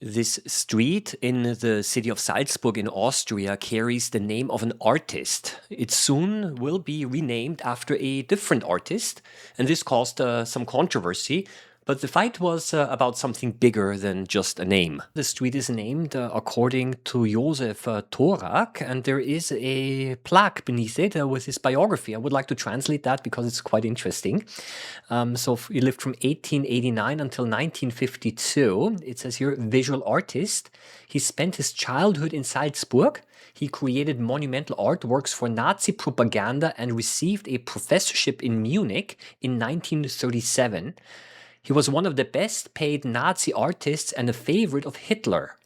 This street in the city of Salzburg in Austria carries the name of an artist. It soon will be renamed after a different artist, and this caused some controversy. But the fight was about something bigger than just a name. The street is named according to Josef Thorak, and there is a plaque beneath it with his biography. I would like to translate that because it's quite interesting. He lived from 1889 until 1952. It says here, visual artist. He spent his childhood in Salzburg. He created monumental artworks for Nazi propaganda and received a professorship in Munich in 1937. He was one of the best paid Nazi artists and a favorite of Hitler.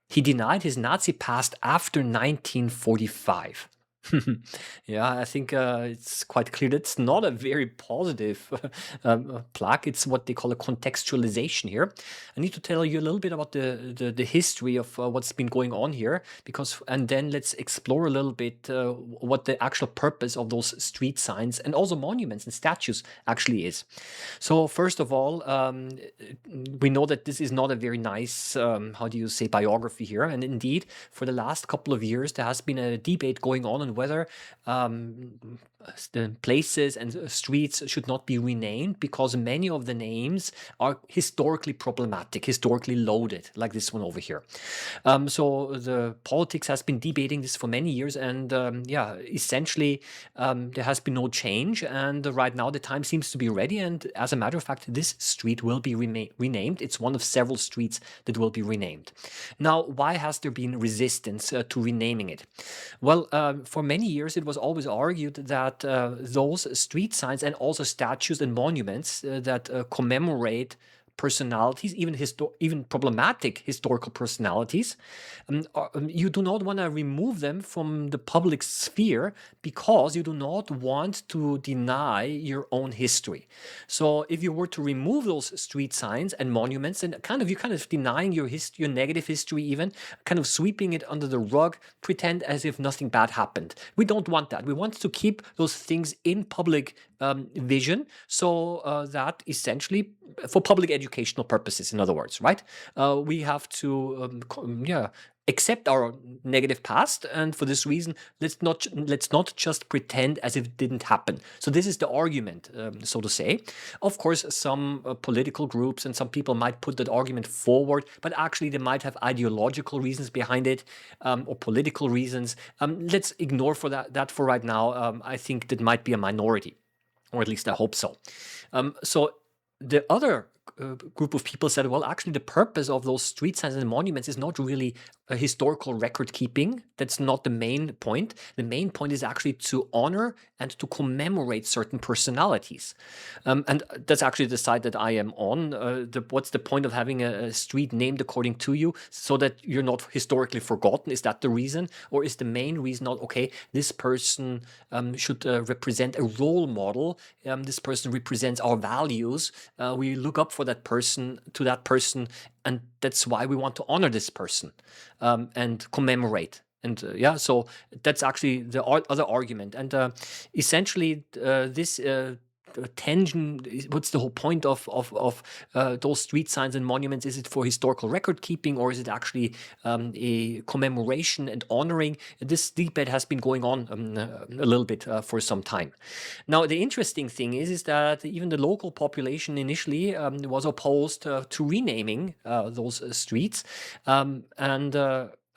He denied his Nazi past after 1945. Yeah, I think it's quite clear that's not a very positive plaque. It's what they call a contextualization here. I need to tell you a little bit about the history of what's been going on here, and then let's explore a little bit what the actual purpose of those street signs and also monuments and statues actually is. So first of all, we know that this is not a very nice, how do you say, biography here. And indeed, for the last couple of years, there has been a debate going on whether the places and streets should not be renamed because many of the names are historically problematic, historically loaded, like this one over here. So the politics has been debating this for many years, and yeah, essentially there has been no change, and right now the time seems to be ready, and as a matter of fact, this street will be renamed. It's one of several streets that will be renamed. Now, why has there been resistance to renaming it? Well, for many years, it was always argued that those street signs and also statues and monuments that commemorate personalities, even problematic historical personalities, you do not want to remove them from the public sphere because you do not want to deny your own history. So if you were to remove those street signs and monuments, and you're kind of denying your negative history, even kind of sweeping it under the rug, pretend as if nothing bad happened. We don't want that. We want to keep those things in public vision, so that essentially for public educational purposes, in other words, right? We have to accept our negative past, and for this reason, let's not just pretend as if it didn't happen. So this is the argument, so to say. Of course, some political groups and some people might put that argument forward, but actually they might have ideological reasons behind it, or political reasons. Let's ignore for that for right now. I think that might be a minority, or at least I hope so. So the other group of people said, well, actually, the purpose of those street signs and monuments is not really a historical record keeping. That's not the main point. The main point is actually to honor and to commemorate certain personalities. And that's actually the side that I am on. What's the point of having a street named according to you so that you're not historically forgotten? Is that the reason? Or is the main reason not, okay, this person should represent a role model. This person represents our values. We look up to that person, and that's why we want to honor this person and commemorate. And so that's actually the other argument. And essentially, this tension. What's the whole point of those street signs and monuments? Is it for historical record keeping, or is it actually a commemoration and honoring? This debate has been going on a little bit for some time. Now, the interesting thing is that even the local population initially was opposed to renaming those streets, and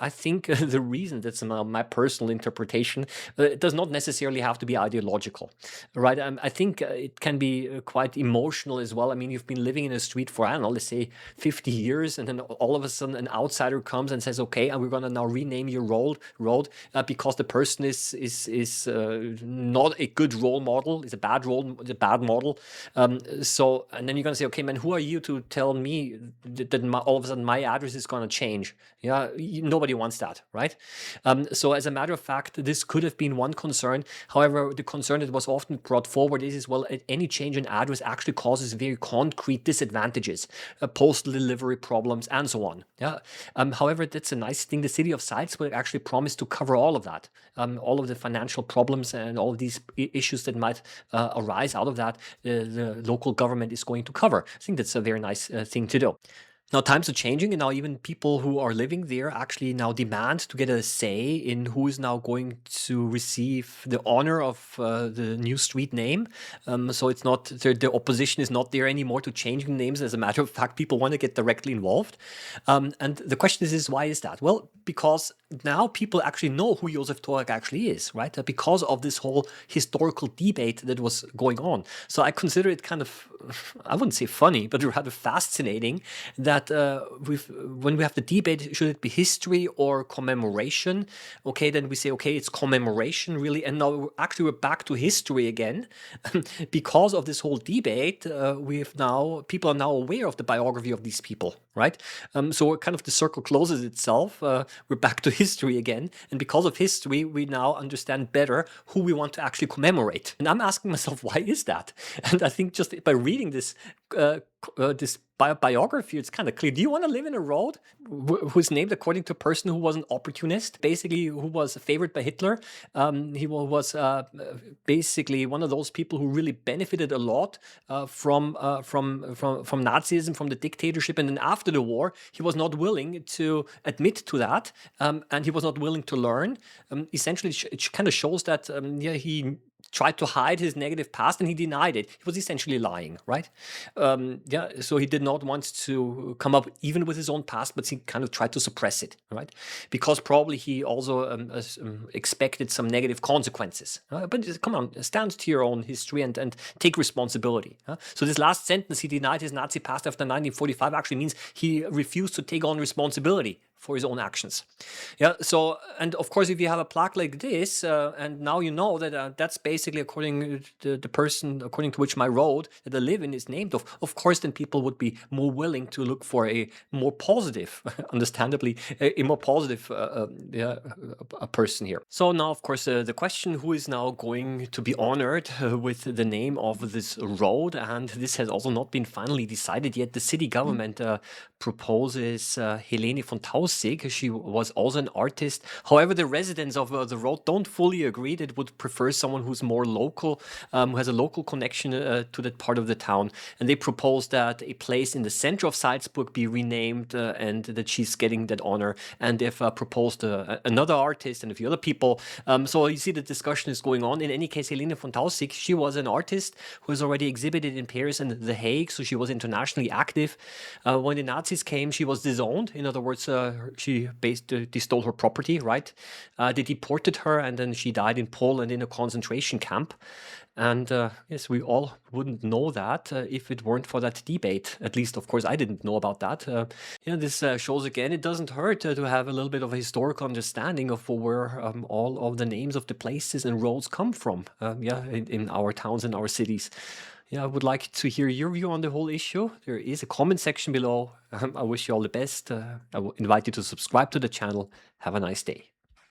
I think the reason, that's my personal interpretation, it does not necessarily have to be ideological, right? I think it can be quite emotional as well. I mean, you've been living in a street for, I don't know, let's say 50 years, and then all of a sudden an outsider comes and says, okay, and we're going to now rename your road because the person is not a good role model, is a bad model. And then you're going to say, okay, man, who are you to tell me that all of a sudden my address is going to change? Yeah, nobody wants that, right? So as a matter of fact, this could have been one concern. However, the concern that was often brought forward is, well, any change in address actually causes very concrete disadvantages, postal delivery problems, and so on. Yeah. However, that's a nice thing. The city of Salzburg actually promised to cover all of that, all of the financial problems and all of these issues that might arise out of that. The local government is going to cover. I think that's a very nice thing to do. Now times are changing, and now even people who are living there actually now demand to get a say in who is now going to receive the honor of the new street name. So it's not the opposition is not there anymore to changing names. As a matter of fact, people want to get directly involved. And the question is why is that? Well, because now people actually know who Josef Torak actually is, right? Because of this whole historical debate that was going on. So I consider it kind of, I wouldn't say funny, but rather fascinating that when we have the debate, should it be history or commemoration? Okay, then we say, okay, it's commemoration really. And now actually we're back to history again. Because of this whole debate, people are now aware of the biography of these people, right? So kind of the circle closes itself. We're back to history again. And because of history, we now understand better who we want to actually commemorate. And I'm asking myself, why is that? And I think just by reading this biography, it's kind of clear. Do you want to live in a road who's named according to a person who was an opportunist, basically who was favored by Hitler? He was basically one of those people who really benefited a lot from Nazism, from the dictatorship, and then after the war, he was not willing to admit to that, and he was not willing to learn. Essentially, it kind of shows that he tried to hide his negative past and he denied it. He was essentially lying, right? So he did not want to come up even with his own past, but he kind of tried to suppress it, right? Because probably he also expected some negative consequences. But come on, stand to your own history and take responsibility. So this last sentence, he denied his Nazi past after 1945, actually means he refused to take on responsibility for his own actions. Yeah. So, and of course, if you have a plaque like this, and now you know that that's basically according to the person, according to which my road that I live in is named of course, then people would be more willing to look for a more positive, understandably, a more positive a person here. So now, of course, the question, who is now going to be honored with the name of this road? And this has also not been finally decided yet. The city government proposes Helene von Taussig. She was also an artist. However, the residents of the road don't fully agree. They would prefer someone who's more local, who has a local connection to that part of the town. And they propose that a place in the center of Salzburg be renamed and that she's getting that honor. And they've proposed another artist and a few other people. So you see the discussion is going on. In any case, Helene von Taussig, she was an artist who has already exhibited in Paris and The Hague. So she was internationally active. When the Nazis came, she was disowned. In other words, they stole her property, right? They deported her, and then she died in Poland in a concentration camp. And yes, we all wouldn't know that if it weren't for that debate. At least, of course, I didn't know about that. This shows again, it doesn't hurt to have a little bit of a historical understanding of where all of the names of the places and roads come from. In our towns and our cities. Yeah, I would like to hear your view on the whole issue. There is a comment section below. I wish you all the best. I will invite you to subscribe to the channel. Have a nice day.